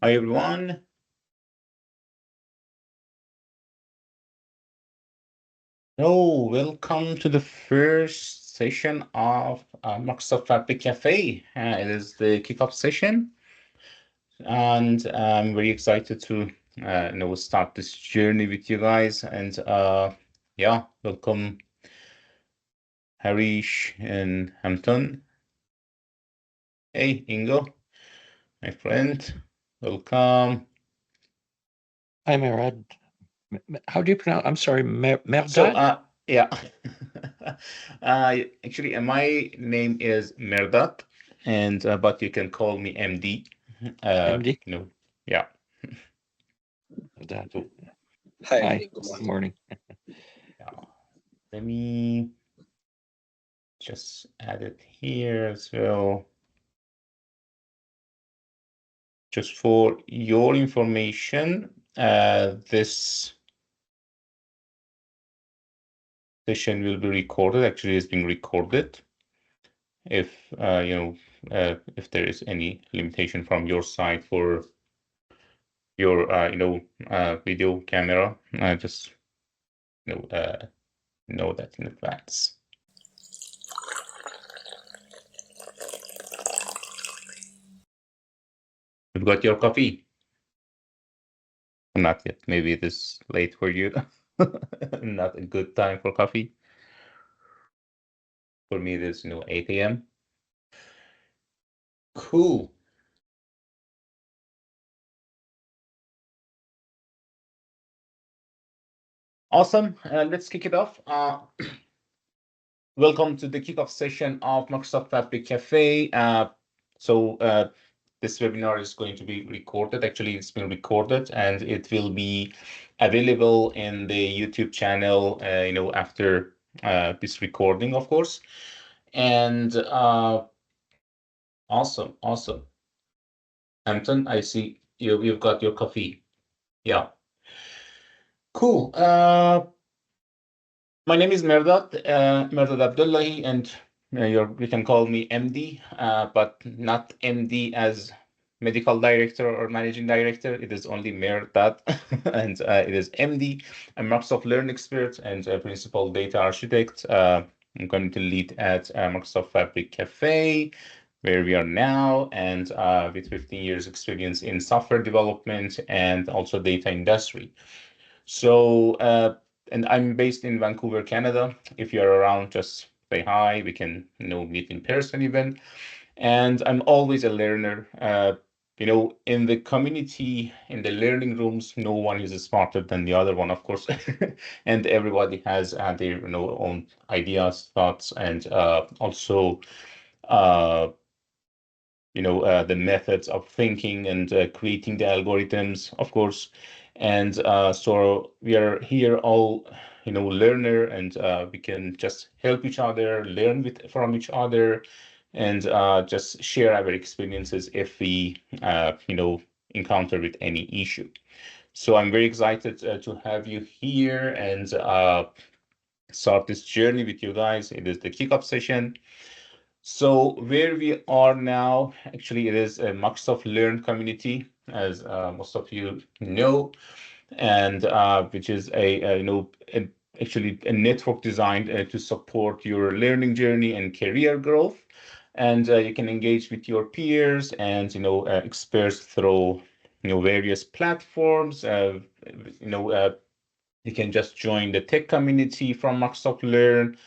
Hi, everyone. Welcome to the first session of Microsoft Fabric Café. It is the kickoff session, and I'm very excited to start this journey with you guys. And yeah, welcome Harish and Hampton. Hey, Ingo, my friend, welcome. Hi, Merad. How do you pronounce? I'm sorry, So, Merdad? yeah, actually, my name is Merdat, and but you can call me MD. MD? Yeah. Merdad. So, Hi, Hi, good good morning. morning. yeah, let me just add it here as well. Just for your information, this session will be recorded. Actually, it's being recorded. If if there is any limitation from your side for your video camera, just know that in advance. You've got your coffee? Not yet. Maybe it is late for you. Not a good time for coffee. For me, it is 8 a.m. Cool. Awesome. Let's kick it off. Welcome to the kickoff session of Microsoft Fabric Cafe. This webinar is going to be recorded. Actually, it's been recorded and it will be available in the YouTube channel, after this recording, of course. And awesome. Hampton, I see you've got your coffee. Yeah. Cool. My name is Merdad Abdullahi, and you can call me MD, but not MD as medical director or managing director. It is only Merdad, and it is MD. I'm Microsoft Learn expert and principal data architect. I'm going to lead at Microsoft Fabric Cafe, where we are now, and with 15 years experience in software development and also data industry. So, and I'm based in Vancouver, Canada. If you're around, just say hi. We can, meet in person even. And I'm always a learner. In the community, in the learning rooms, no one is smarter than the other one, of course. And everybody has their, own ideas, thoughts, and also, uh, the methods of thinking and creating the algorithms, of course. And so we are here all, learner, and we can just help each other, learn from each other, and just share our experiences if we, encounter with any issue. So I'm very excited to have you here and start this journey with you guys. It is the kickoff session. So where we are now, actually, it is a Microsoft Learn community, as most of you know, and which is actually a network designed to support your learning journey and career growth. And you can engage with your peers and experts through various platforms. You know. You can just join the tech community from Microsoft Learn.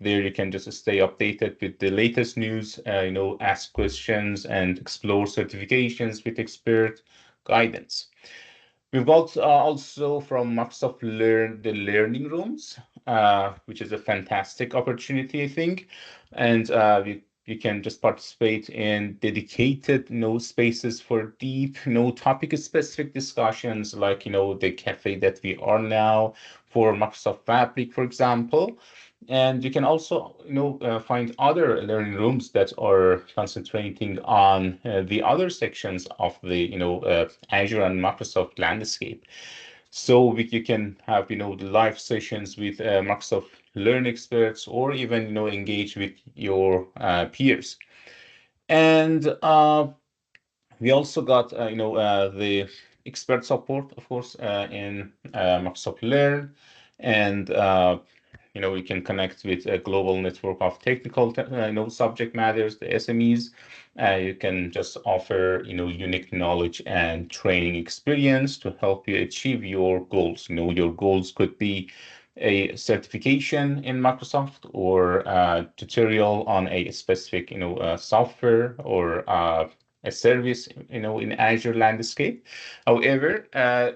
There you can just stay updated with the latest news, ask questions and explore certifications with expert guidance. We've got also from Microsoft Learn the learning rooms, which is a fantastic opportunity, I think. And you can just participate in dedicated spaces for deep topic specific discussions, like the cafe that we are now for Microsoft Fabric, for example. And you can also find other learning rooms that are concentrating on the other sections of the Azure and Microsoft landscape. So you can have the live sessions with Microsoft Learn experts, or even engage with your peers. And We also got the expert support, of course, in Microsoft Learn, and we can connect with a global network of technical subject matters, the SMEs. You can just offer unique knowledge and training experience to help you achieve your goals. Your goals could be a certification in Microsoft, or a tutorial on a specific software, or a service in Azure landscape. However,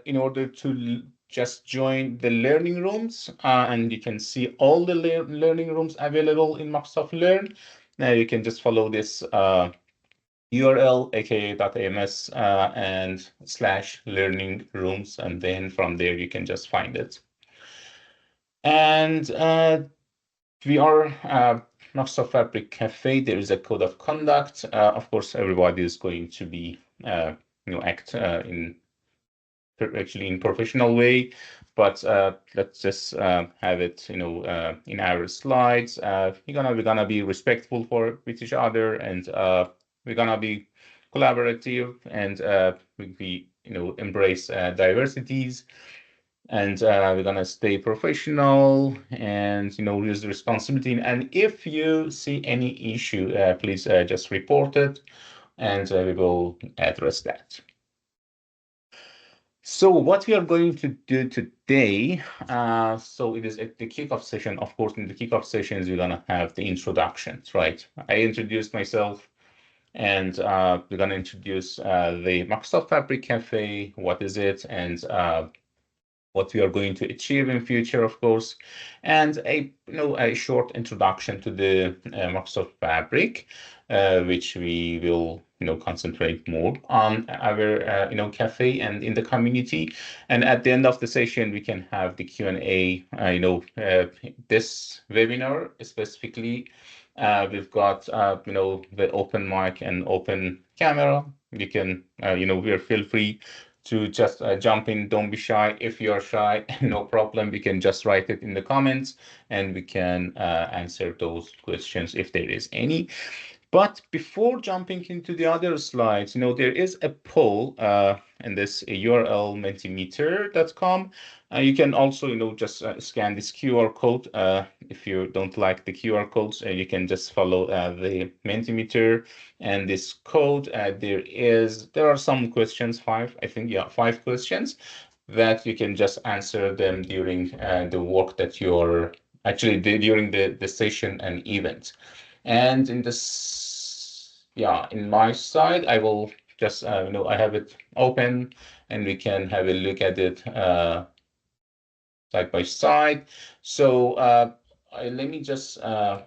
in order to just join the learning rooms, and you can see all the learning rooms available in Microsoft Learn. Now you can just follow this URL, aka.ams, and /learning rooms, and then from there you can just find it. And we are Microsoft Fabric Cafe. There is a code of conduct. Of course, everybody is going to be act in actually in professional way, but let's just have it in our slides. We're gonna be respectful with each other, and we're gonna be collaborative, and we embrace diversities, and we're gonna stay professional, and use responsibility. And if you see any issue, please just report it, and we will address that. So what we are going to do today, so it is at the kickoff session. Of course, in the kickoff sessions, we're gonna have the introductions, right? I introduced myself, and we're gonna introduce the Microsoft Fabric Cafe, what is it, and what we are going to achieve in future, of course, and a short introduction to the Microsoft Fabric, which we will concentrate more on our cafe and in the community. And at the end of the session, we can have the Q&A. This webinar specifically, we've got the open mic and open camera. You can feel free to just jump in. Don't be shy. If you're shy, no problem. We can just write it in the comments, and we can answer those questions if there is any. But before jumping into the other slides, there is a poll in this URL, mentimeter.com. You can also, just scan this QR code. If you don't like the QR codes, you can just follow the Mentimeter and this code. There are some questions, five questions that you can just answer them during the work that you're actually during the session and event. And in my side, I will just, I have it open, and we can have a look at it side by side. So let me just add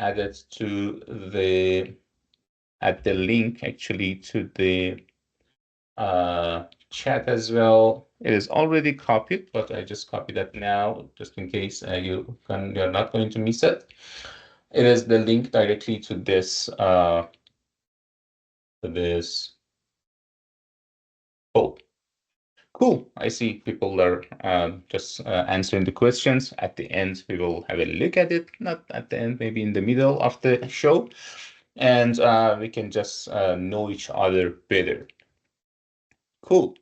it to add the link actually to the chat as well. It is already copied, but I just copy that now just in case you're not going to miss it. It is the link directly to this poll. Cool. I see people are just answering the questions. At the end, we will have a look at it. Not at the end, maybe in the middle of the show, and we can just know each other better. Cool.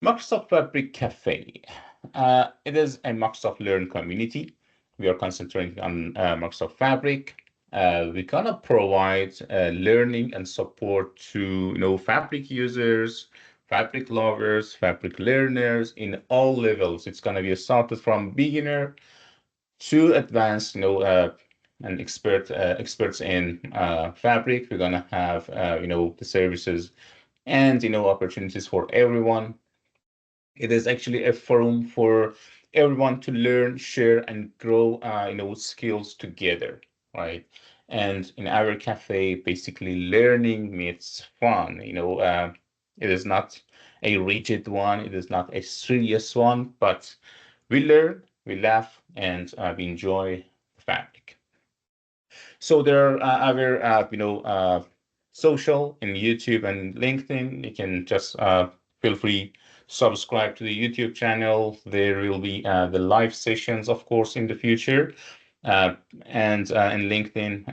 Microsoft Fabric Cafe. It is a Microsoft Learn community. We are concentrating on Microsoft Fabric. We're gonna provide learning and support to Fabric users, Fabric lovers, Fabric learners in all levels. It's gonna be started from beginner to advanced, and experts in Fabric. We're gonna have the services and opportunities for everyone. It is actually a forum for everyone to learn, share, and grow, skills together, right? And in our cafe, basically learning meets fun. It is not a rigid one. It is not a serious one, but we learn, we laugh, and we enjoy Fabric. So there are other, social and YouTube and LinkedIn. You can just feel free subscribe to the YouTube channel. There will be the live sessions, of course, in the future. And in LinkedIn,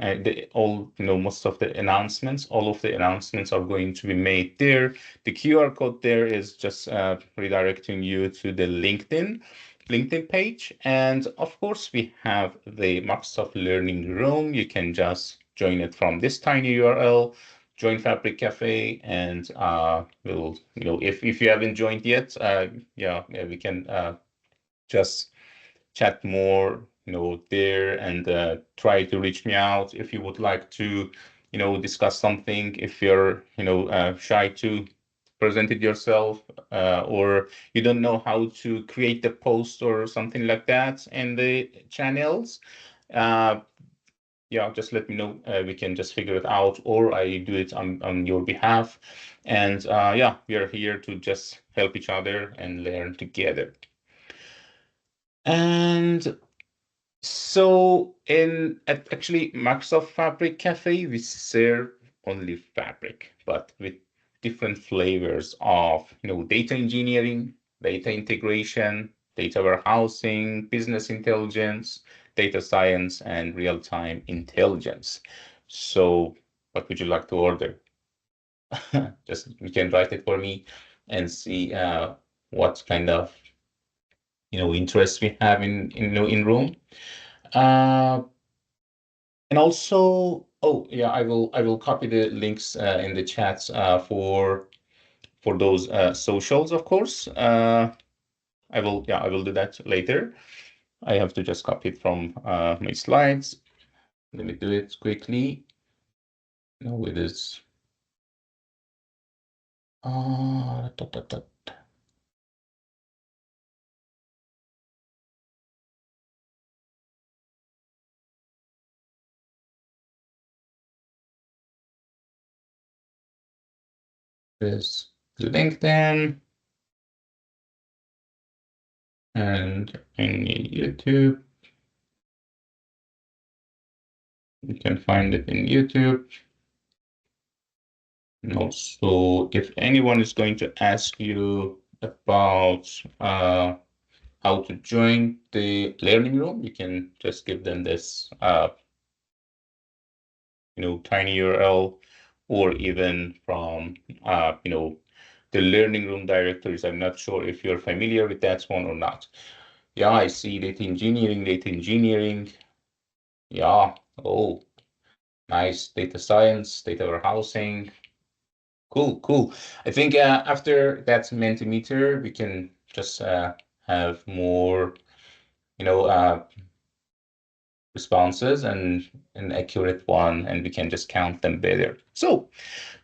most of the announcements, all of the announcements are going to be made there. The QR code there is just redirecting you to the LinkedIn page. And of course, we have the Microsoft Learning Room. You can just join it from this tiny URL, join Fabric Cafe, and if you haven't joined yet, we can just chat more, there, and try to reach me out if you would like to, discuss something. If you're, shy to present it yourself, or you don't know how to create the post or something like that in the channels, uh, just let me know. We can just figure it out, or I do it on your behalf. And we are here to just help each other and learn together. And so actually Microsoft Fabric Cafe, we serve only Fabric, but with different flavors of, data engineering, data integration, data warehousing, business intelligence, data science, and real-time intelligence. So what would you like to order? Just you can write it for me and see what kind of, interest we have in room. Uh, And also, oh yeah, I will copy the links in the chats for those socials, of course. I will do that later. I have to just copy it from my slides. Let me do it quickly. With this. Dot, dot, dot. This LinkedIn and in YouTube. You can find it in YouTube. And also, if anyone is going to ask you about how to join the learning room, you can just give them this, tiny URL, or even from, the learning room directories. I'm not sure if you're familiar with that one or not. Yeah, I see data engineering, data engineering. Yeah, oh, nice. Data science, data warehousing. Cool, cool. I think after that Mentimeter, we can just have more, responses and an accurate one, and we can just count them better. So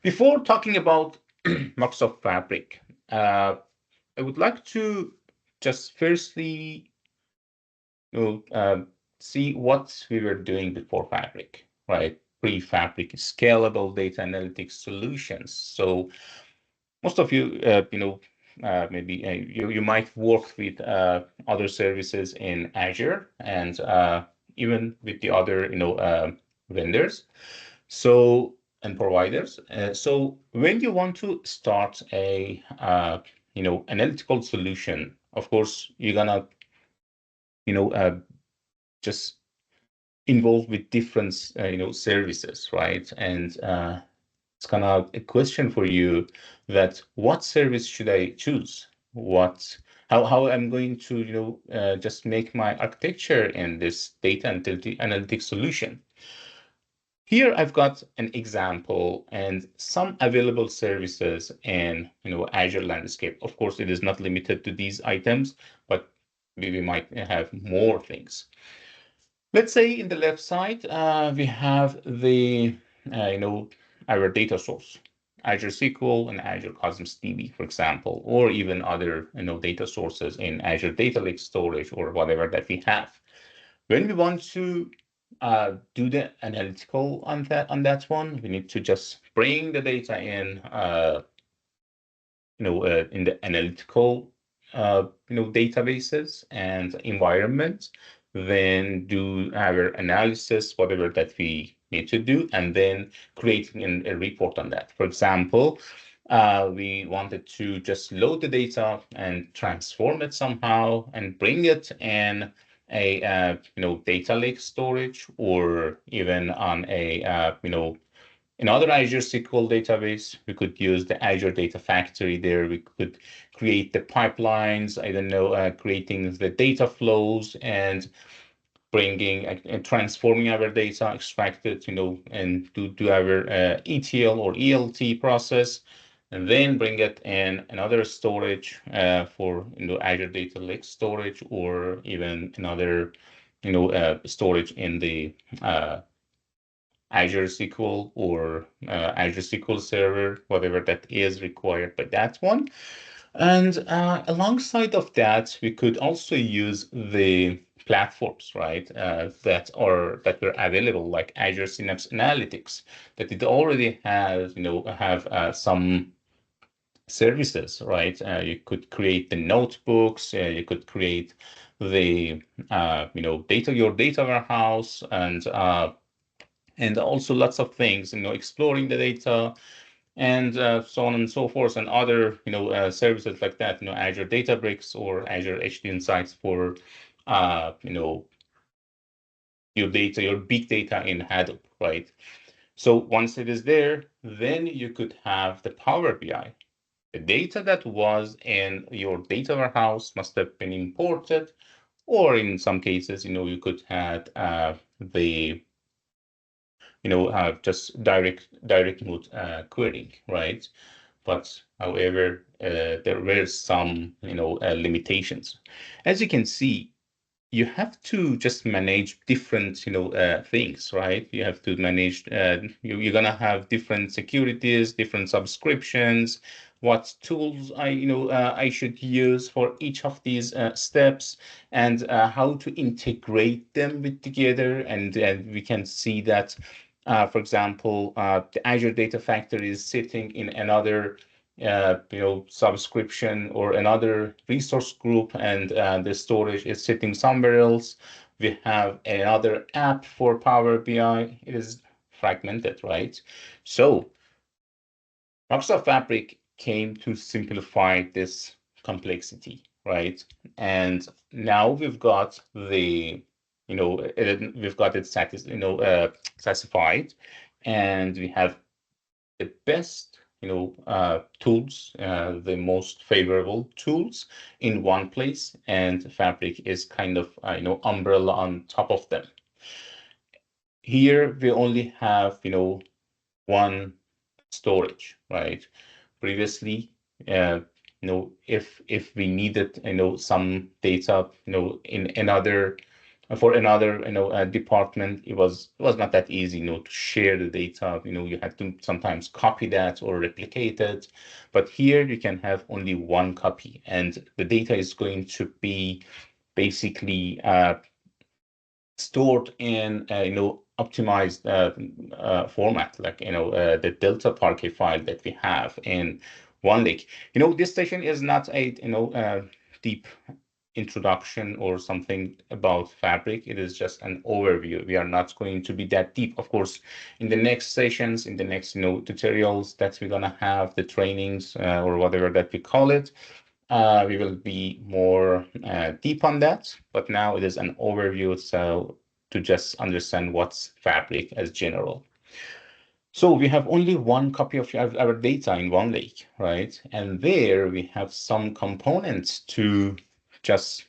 before talking about Microsoft Fabric, I would like to just firstly, you see what we were doing before Fabric, right? Pre-Fabric, scalable data analytics solutions. So most of you, maybe you might work with other services in Azure, and even with the other, vendors. So and providers. So when you want to start a, analytical solution, of course, you're gonna, just involved with different, services, right? And it's kind of a question for you that what service should I choose? How I'm going to, just make my architecture in this data analytics solution. Here I've got an example and some available services in, Azure landscape. Of course, it is not limited to these items, but we might have more things. Let's say in the left side, we have the, our data source, Azure SQL and Azure Cosmos DB, for example, or even other, data sources in Azure Data Lake Storage or whatever that we have. When we want to do the analytical on that one, we need to just bring the data in the analytical, databases and environment, then do our analysis, whatever that we need to do, and then creating a report on that. For example, we wanted to just load the data and transform it somehow and bring it in a data lake storage, or even on a another Azure SQL database. We could use the Azure Data Factory there. We could create the pipelines, I don't know, creating the data flows and bringing and transforming our data, extract it, and do our ETL or ELT process, and then bring it in another storage for Azure Data Lake storage, or even another storage in the Azure SQL or Azure SQL Server, whatever that is required by that one. And alongside of that, we could also use the platforms, right, that were available, like Azure Synapse Analytics, that it already has, have some services, right? You could create the notebooks, you could create the, your data warehouse, and also lots of things, exploring the data, and so on and so forth, and other services like that, Azure Databricks or Azure HD Insights for uh, you know your data, your big data in Hadoop, right? So once it is there, then you could have the Power BI. The data that was in your data warehouse must have been imported, or in some cases, you could have the just direct mode querying, right? But however, there were some limitations. As you can see, you have to just manage different things, right? You have to manage you're gonna have different securities, different subscriptions, what tools I should use for each of these steps, and how to integrate them with together. And we can see that for example, the Azure Data Factory is sitting in another subscription or another resource group, and the storage is sitting somewhere else. We have another app for Power BI. It is fragmented, right? So Microsoft Fabric came to simplify this complexity, right? And now we've got we've got it satisfied, and we have the best tools, the most favorable tools in one place, and Fabric is kind of umbrella on top of them. Here we only have one storage, right? Previously, if we needed some data in another for another department, it was not that easy to share the data. You had to sometimes copy that or replicate it, but here you can have only one copy, and the data is going to be basically stored in optimized format, like the Delta Parquet file that we have in OneLake. This session is not a deep introduction or something about Fabric. It is just an overview. We are not going to be that deep. Of course, in the next sessions, in the next tutorials that we're gonna have, the trainings or whatever that we call it, we will be more deep on that. But now it is an overview, so to just understand what's Fabric as general. So we have only one copy of our data in OneLake, right? And there we have some components to just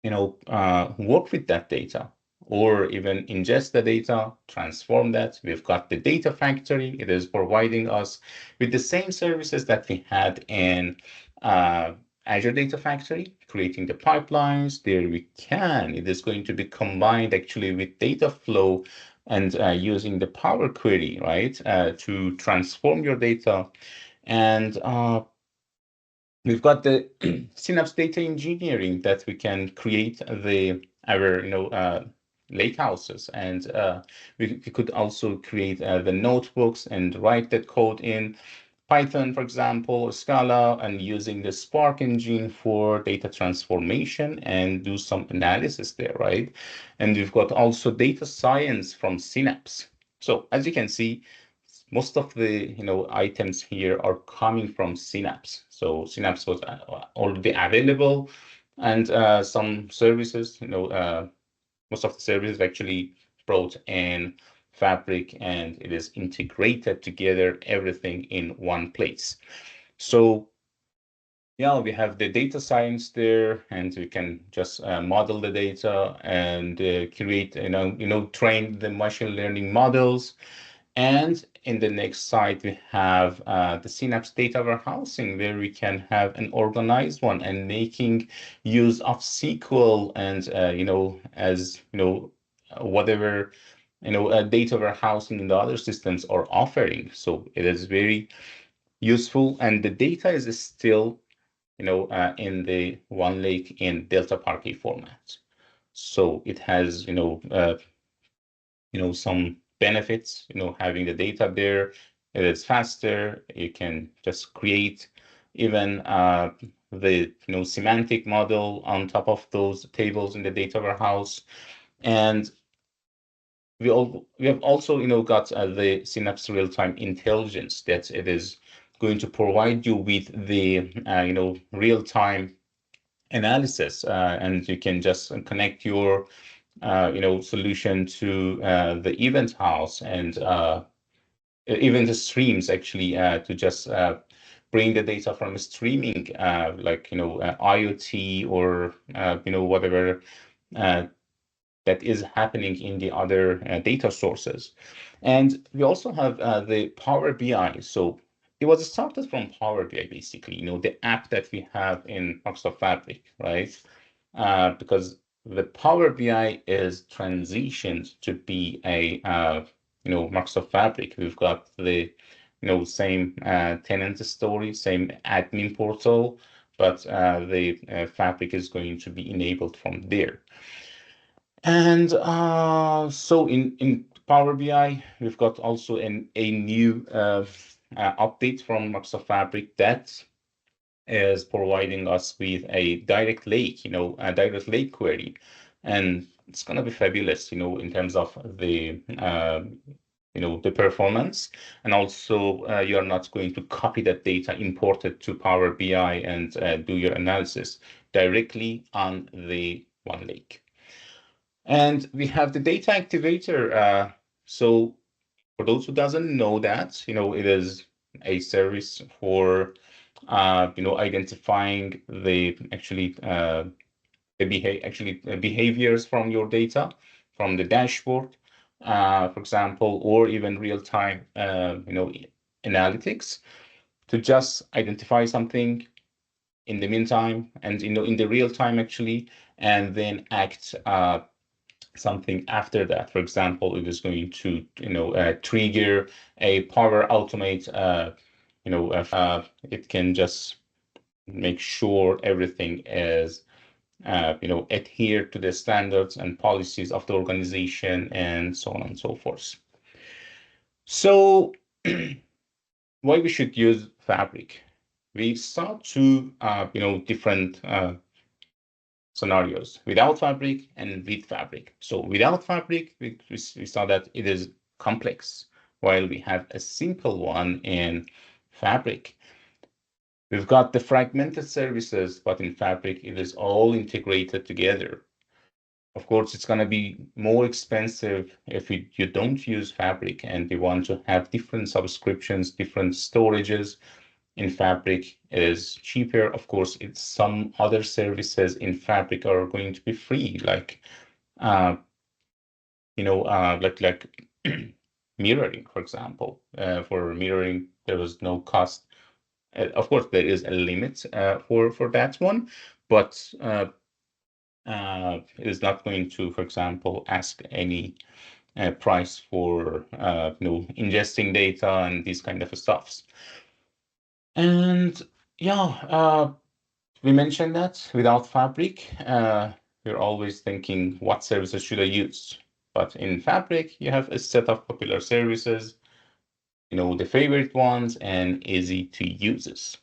work with that data, or even ingest the data, transform that. We've got the data factory. It is providing us with the same services that we had in Azure Data Factory, creating the pipelines. There we can. It is going to be combined actually with data flow and using the Power Query, right, to transform your data. And we've got the Synapse data engineering that we can create our lake houses, and we could also create the notebooks and write that code in Python, for example, Scala, and using the Spark engine for data transformation and do some analysis there, right? And we've got also data science from Synapse. So as you can see, most of the items here are coming from Synapse. So Synapse was already available, And some services, most of the services actually brought in Fabric, and it is integrated together, everything in one place. So yeah, we have the data science there, and we can just model the data and create, train the machine learning models. And in the next side, we have the Synapse data warehousing, where we can have an organized one and making use of SQL and, as, whatever, data warehousing in the other systems are offering. So it is very useful. And the data is still, in the one lake in Delta Parquet format. So it has, some benefits, having the data there. It is faster. You can just create even the, semantic model on top of those tables in the data warehouse. And we have also, got the Synapse real-time intelligence that it is going to provide you with the, real-time analysis, and you can just connect your solution to the event house and even the streams actually to just bring the data from streaming, like IoT or whatever uh, that is happening in the other data sources. And we also have the Power BI. So it was started from Power BI, basically, the app that we have in Microsoft Fabric, right? Because the Power BI is transitioned to be a, Microsoft Fabric. We've got the, same tenant story, same admin portal, but the Fabric is going to be enabled from there. And so in Power BI, we've got also a new update from Microsoft Fabric that is providing us with a direct lake, a direct lake query. And it's going to be fabulous, in terms of the, the performance. And also, you're not going to copy that data, import it to Power BI and do your analysis directly on the One Lake. And we have the data activator. So for those who doesn't know that, it is a service for, identifying the actually behaviors from your data from the dashboard, for example, or even real time, analytics to just identify something in the meantime and in the real time actually, and then act something after that. For example, it is going to, trigger a Power Automate, it can just make sure everything is, adhere to the standards and policies of the organization and so on and so forth. So why we should use Fabric? We saw two, different scenarios without Fabric and with Fabric. So without Fabric, we saw that it is complex, while we have a simple one in Fabric. We've got the fragmented services, but in Fabric, it is all integrated together. Of course, it's going to be more expensive if you don't use Fabric and you want to have different subscriptions, different storages. In Fabric it is cheaper. Of course, it's some other services in Fabric are going to be free, like like mirroring, for example. For mirroring, there was no cost. Of course, there is a limit for that one, but it is not going to, for example, ask any price for ingesting data and these kind of stuffs. And yeah, we mentioned that without Fabric, you're always thinking, what services should I use? But in Fabric, you have a set of popular services, the favorite ones and easy to uses.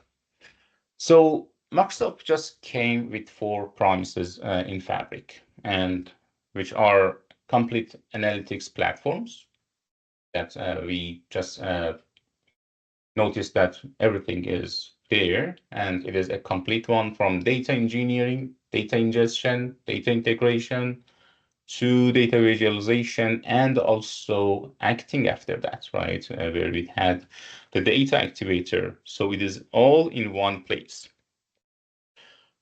So Microsoft just came with 4 promises in Fabric, and which are complete analytics platforms that we just notice that everything is there, and it is a complete one from data engineering data ingestion, data integration, to data visualization, and also acting after that, right? Where we had the data activator. So it is all in one place.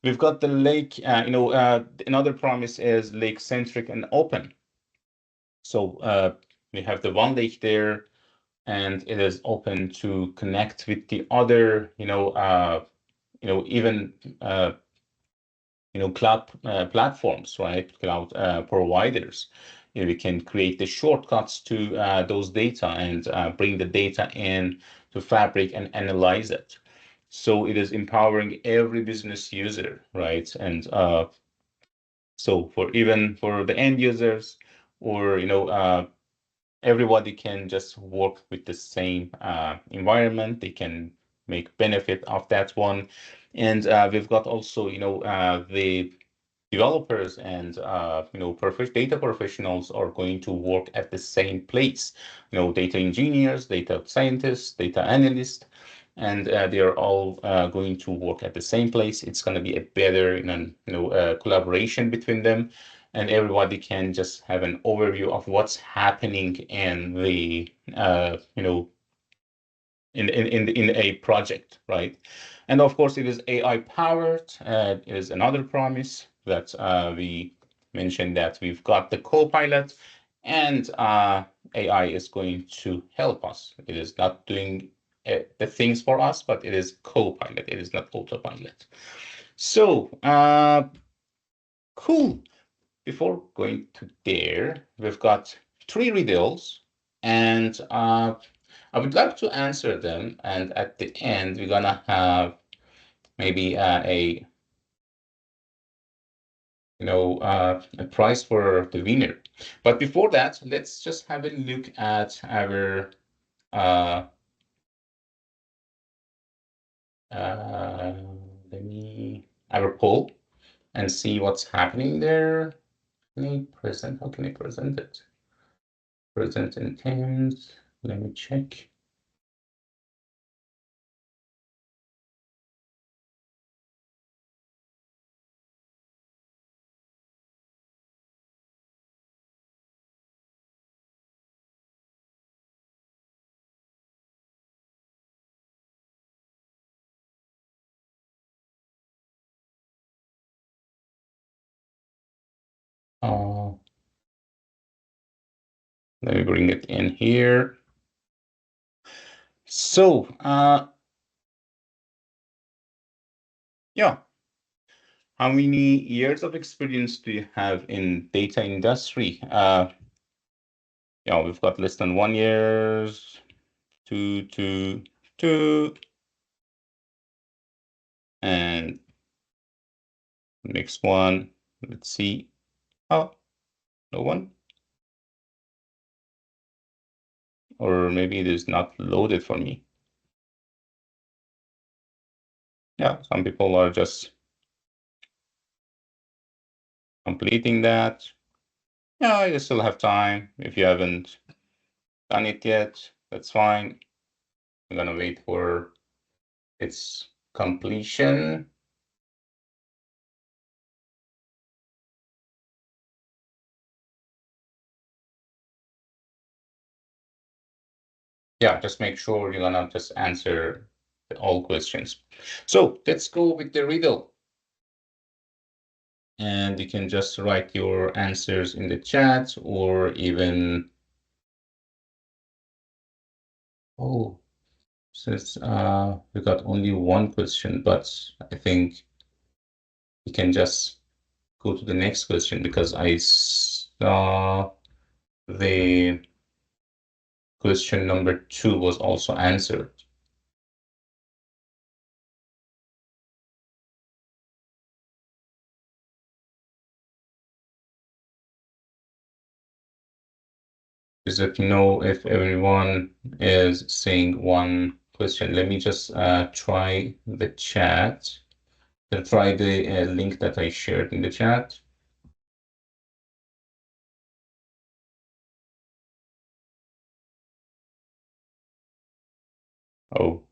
We've got the lake, another promise is lake centric and open. So we have the one lake there, and it is open to connect with the other, even cloud platforms, right? Cloud providers. We can create the shortcuts to those data and bring the data in to Fabric and analyze it. So it is empowering every business user, right? And so for the end users, or everybody can just work with the same environment. They can make benefit of that one. And we've got also, the developers and data professionals are going to work at the same place. Data engineers, data scientists, data analysts, and they are all going to work at the same place. It's going to be a better, collaboration between them, and everybody can just have an overview of what's happening in the in a project, right? And of course, it is AI powered. It is another promise that we mentioned, that we've got the Copilot, and AI is going to help us. It is not doing the things for us, but it is Copilot. It is not autopilot. So cool. Before going to there, we've got three riddles, and I would like to answer them. And at the end, we're gonna have maybe a prize for the winner. But before that, let's just have a look at our uh, uh, our poll and see what's happening there. Can I present? How can I present it? Present in Teams. Let me check. Uh, Let me bring it in here. So, yeah, how many years of experience do you have in data industry? We've got less than 1 year, two, and next one. Let's see. Oh, no one, or maybe it is not loaded for me. Yeah, some people are just completing that. Yeah, you still have time. If you haven't done it yet, that's fine. I'm gonna wait for its completion. Yeah, just make sure you're gonna just answer all questions. So let's go with the riddle. And you can just write your answers in the chat, or even, oh, since we got only one question, but I think we can just go to the next question, because I saw the question number 2 was also answered. Just let me know if everyone is saying one question. Let me just try the chat. Try the link that I shared in the chat. Oh,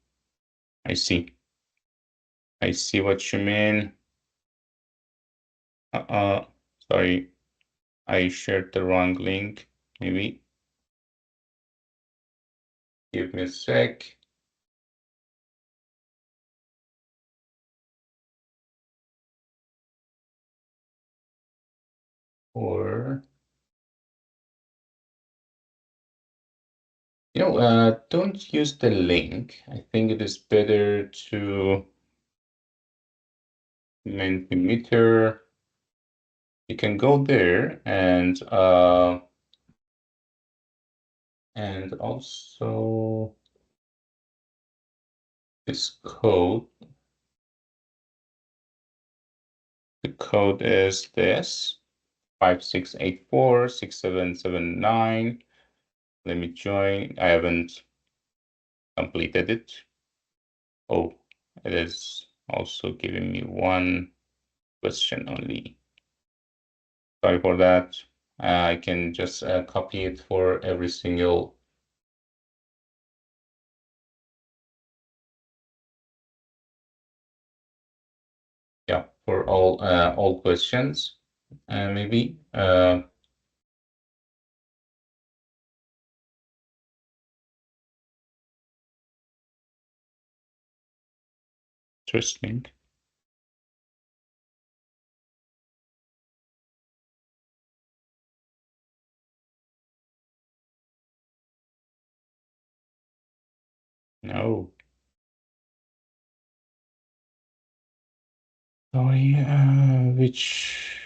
I see. I see what you mean. Sorry, I shared the wrong link. Maybe give me a sec. Or don't use the link. I think it is better to Mentimeter. You can go there and also this code. The code is this 56846779. Let me join. I haven't completed it. Oh, it is also giving me one question only. Sorry for that. I can just copy it for every single. Yeah, for all questions. Maybe. Interesting. No. Sorry, which?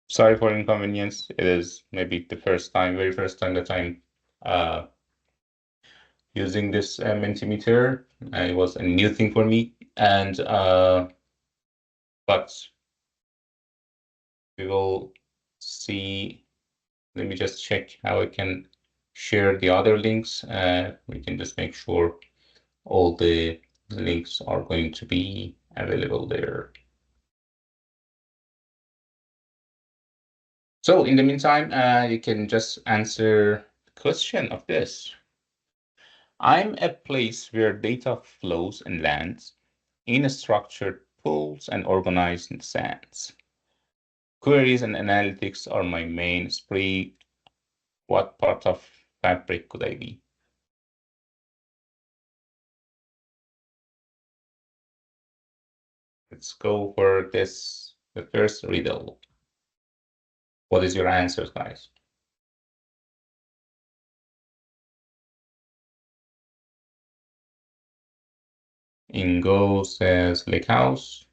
Sorry for inconvenience. It is maybe the very first time that I'm uh, using this Mentimeter. It was a new thing for me, and but we will see. Let me just check how I can share the other links. We can just make sure all the links are going to be available there. So in the meantime, you can just answer the question of this. I'm a place where data flows and lands in structured pools and organized sands. Queries and analytics are my main spree. What part of Fabric could I be? Let's go for this, the first riddle. What is your answer, guys? Ingo says lake house.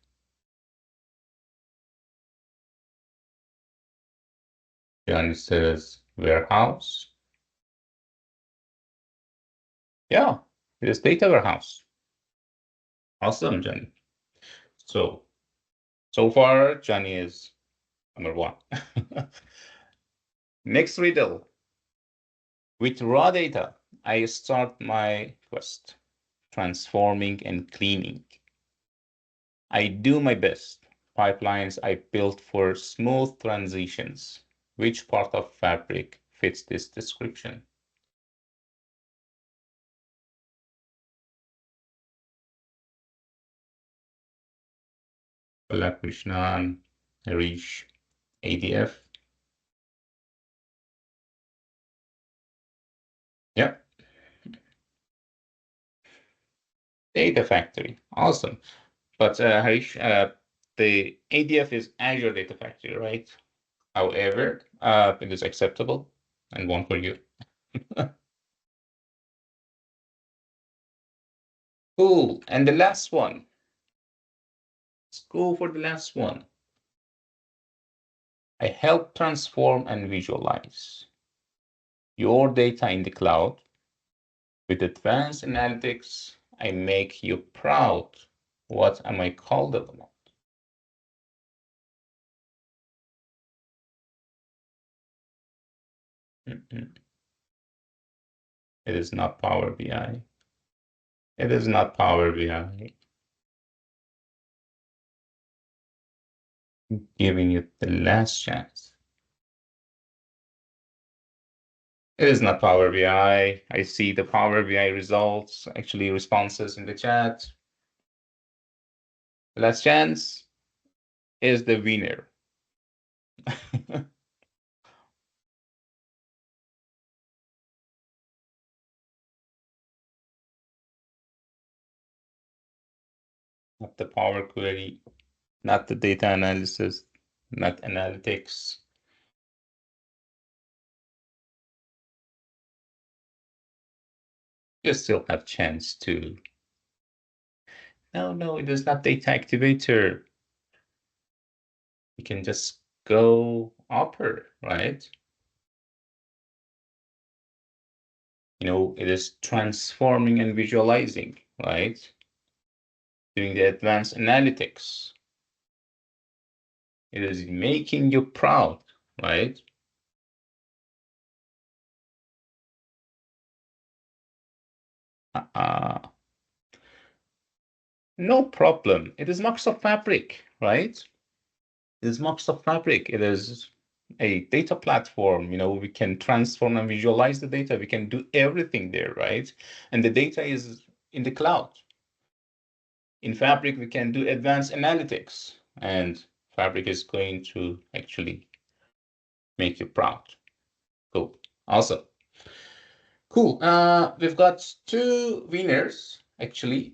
Johnny says warehouse. Yeah, it is data warehouse. Awesome, Johnny. So far, Johnny is number one. Next riddle. With raw data, I start my quest, transforming and cleaning. I do my best. Pipelines I built for smooth transitions. Which part of Fabric fits this description? Balakrishnan, Harish, ADF. Yeah, Data Factory. Awesome. But Harish, the ADF is Azure Data Factory, right? However, it is acceptable and one for you. Cool. And the last one. Let's go for the last one. I help transform and visualize your data in the cloud. With advanced analytics, I make you proud. What am I called about? It is not Power BI. It is not Power BI. giving you the last chance. It is not Power BI. I see the Power BI results, actually responses in the chat. Last chance is the winner. Not the Power Query, not the data analysis, not analytics. You still have chance to. No, it is not data activator. You can just go upper, right? It is transforming and visualizing, right? Doing the advanced analytics. It is making you proud, right? No problem. It is Microsoft Fabric, right? It is Microsoft Fabric. It is a data platform. We can transform and visualize the data. We can do everything there, right? And the data is in the cloud. In Fabric, we can do advanced analytics, and Fabric is going to actually make you proud. Cool. Awesome. Cool. We've got two winners, actually,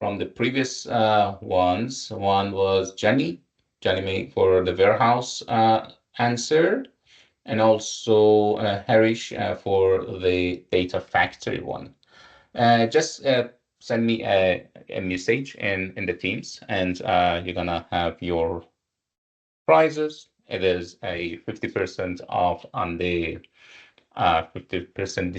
from the previous ones. One was Jenny May for the warehouse answer, and also Harish for the data factory one. Just send me a message in the Teams, and you're gonna have your prizes. It is a 50% off on the 50%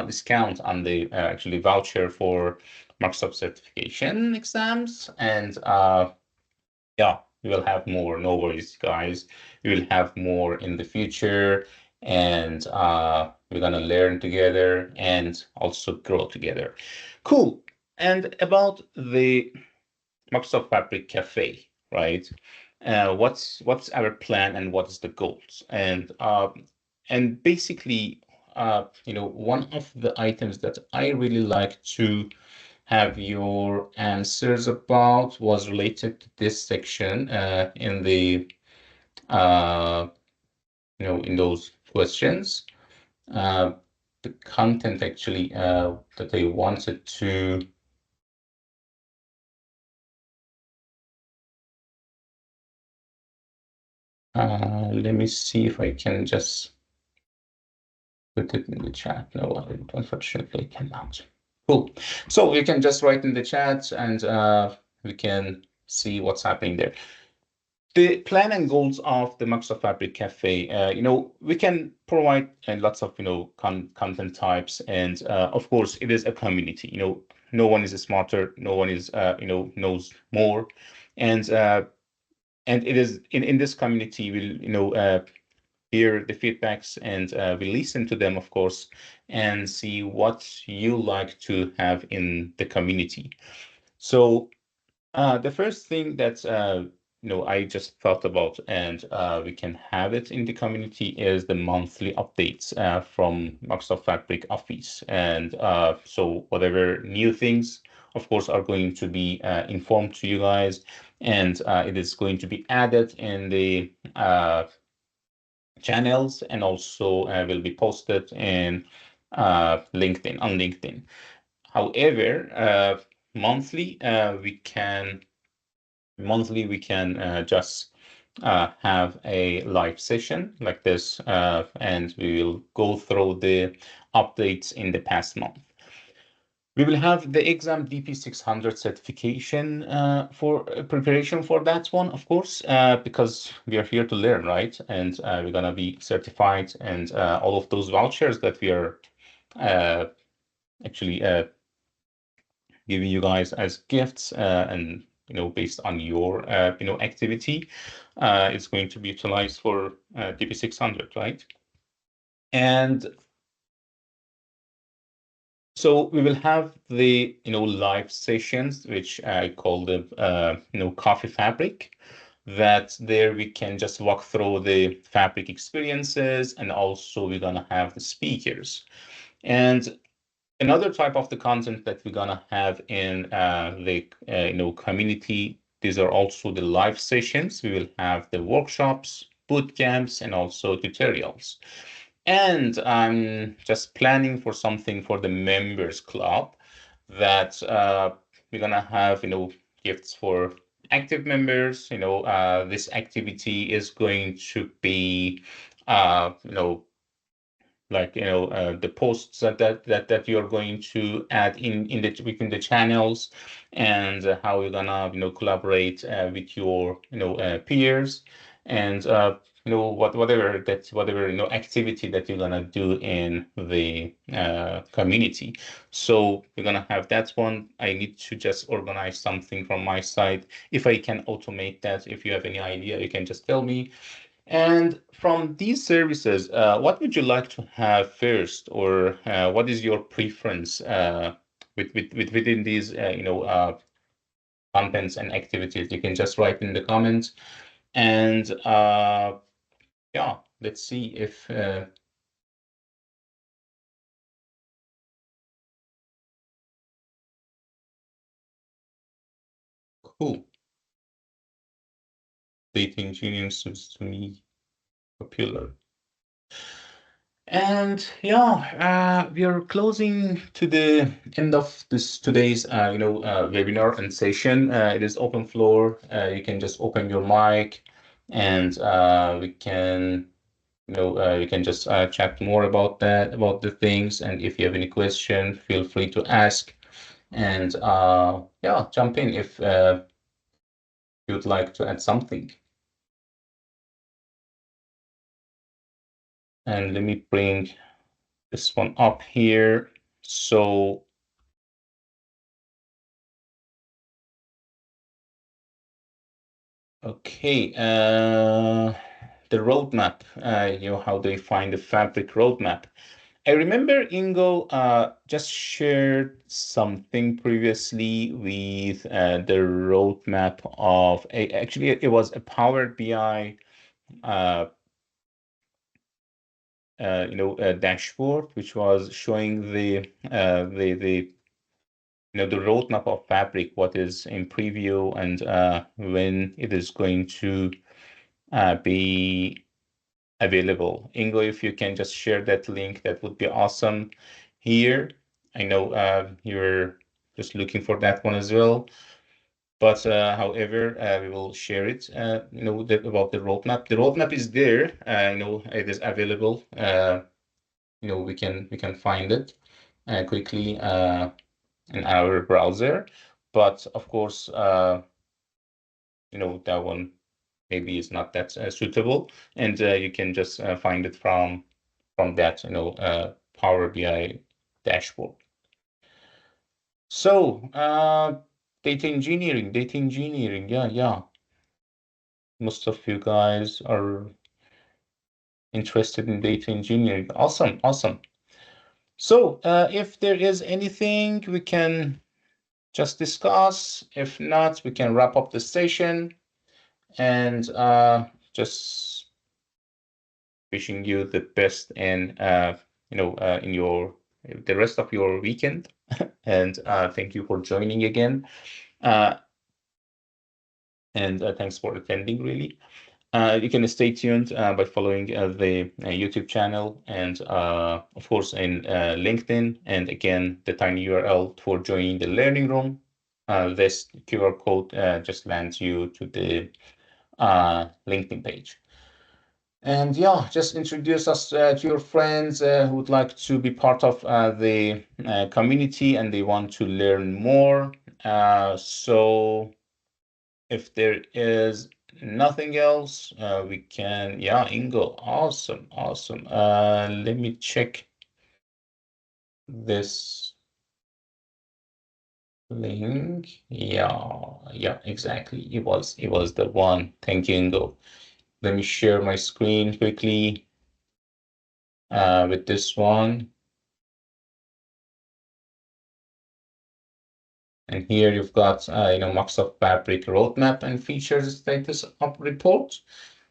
discount on the actually voucher for Microsoft certification exams. And yeah, we will have more. No worries, guys. We will have more in the future, and we're gonna learn together and also grow together. Cool. And about the Microsoft Fabric Cafe, right? What's our plan and what is the goals? And basically, one of the items that I really like to have your answers about was related to this section in the in those questions. The content actually that I wanted to. Let me see if I can just put it in the chat. No, I unfortunately cannot. Cool. So you can just write in the chat, and we can see what's happening there. The plan and goals of the Microsoft Fabric Cafe, we can provide lots of, content types, and of course, it is a community. No one is smarter, no one is, knows more, and it is in this community, we'll, hear the feedbacks, and we listen to them, of course, and see what you like to have in the community. So the first thing that I just thought about, and we can have it in the community, is the monthly updates from Microsoft Fabric Office. And so whatever new things, of course, are going to be informed to you guys, and it is going to be added in the channels, and also will be posted in LinkedIn, on LinkedIn. However, monthly we can just have a live session like this, and we will go through the updates in the past month. We will have the exam DP600 certification for preparation for that one, of course, because we are here to learn, right? And we're gonna be certified, and all of those vouchers that we are actually giving you guys as gifts, and based on your activity, it's going to be utilized for DP600, right? And So we will have the live sessions, which I call the Coffee Fabric. That there we can just walk through the Fabric experiences, and also we're gonna have the speakers. And another type of the content that we're gonna have in the community. These are also the live sessions. We will have the workshops, boot camps, and also tutorials. And I'm just planning for something for the members club that we're gonna have, gifts for active members. This activity is going to be, like the posts that you're going to add in the within the channels, and how you're gonna collaborate with your peers, and whatever activity that you're gonna do in the community. So we're gonna have that one. I need to just organize something from my side. If I can automate that, if you have any idea, you can just tell me. And from these services, what would you like to have first, or what is your preference within these, contents and activities? You can just write in the comments, and yeah, let's see if cool. Data engineering seems to me popular. And yeah, we are closing to the end of this today's webinar and session. It is open floor. You can just open your mic, and we can you can just chat more about that, about the things. And if you have any question, feel free to ask. And yeah, jump in if you'd like to add something. And let me bring this one up here. So okay, the roadmap, how they find the Fabric roadmap. I remember Ingo just shared something previously with the roadmap of actually it was a Power BI dashboard, which was showing the roadmap of Fabric, what is in preview, and when it is going to be available. Ingo, if you can just share that link, that would be awesome here. I know you're just looking for that one as well. But however, we will share it, about the roadmap. The roadmap is there, it is available. We can find it quickly in our browser. But of course, that one maybe is not that suitable, and you can just find it from that Power BI dashboard. So data engineering, yeah. Most of you guys are interested in data engineering. Awesome, awesome. So if there is anything we can just discuss, if not, we can wrap up the session, and just wishing you the best in in your the rest of your weekend. And thank you for joining again. Uh, and thanks for attending, really. You can stay tuned by following the YouTube channel, and of course in LinkedIn. And again, the tiny URL for joining the learning room. This QR code just lands you to the LinkedIn page. And yeah, just introduce us to your friends who would like to be part of the community and they want to learn more. So if there is nothing else, we can, yeah, Ingo, awesome, awesome. Let me check this link. Yeah, exactly. It was the one. Thank you, Ingo. Let me share my screen quickly with this one. And here you've got, Microsoft Fabric roadmap and features status up report.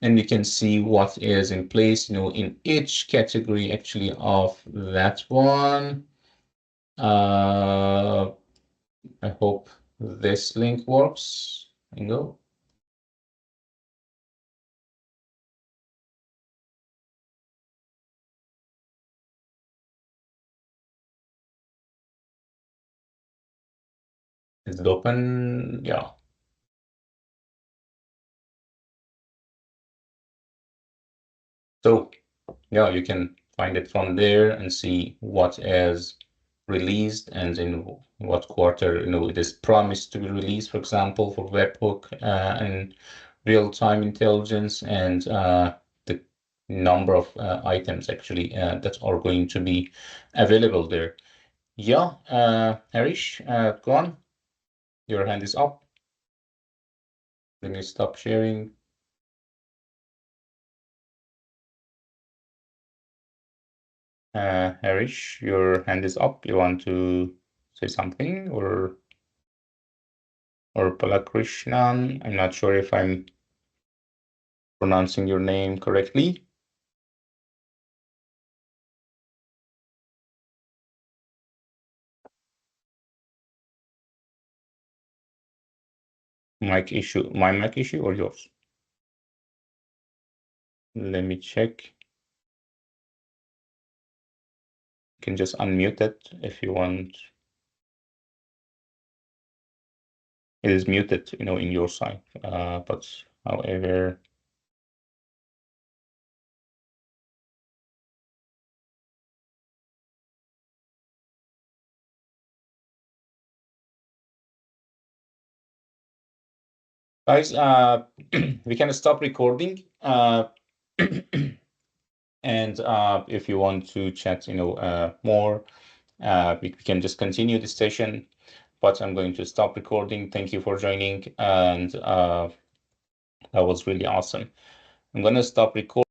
And you can see what is in place, in each category actually of that one. I hope this link works. Go. Is it open? Yeah. So yeah, you can find it from there and see what is released and in what quarter, it is promised to be released, for example, for webhook and real-time intelligence and the number of items actually that are going to be available there. Yeah, Harish, go on. Your hand is up. Let me stop sharing. Harish, your hand is up. You want to say something or Balakrishnan? I'm not sure if I'm pronouncing your name correctly. Mic issue, my mic issue or yours? Let me check. You can just unmute it if you want. It is muted, in your side. But however, guys, we can stop recording. And if you want to chat, more, we can just continue the session. But I'm going to stop recording. Thank you for joining, and that was really awesome. I'm gonna stop recording.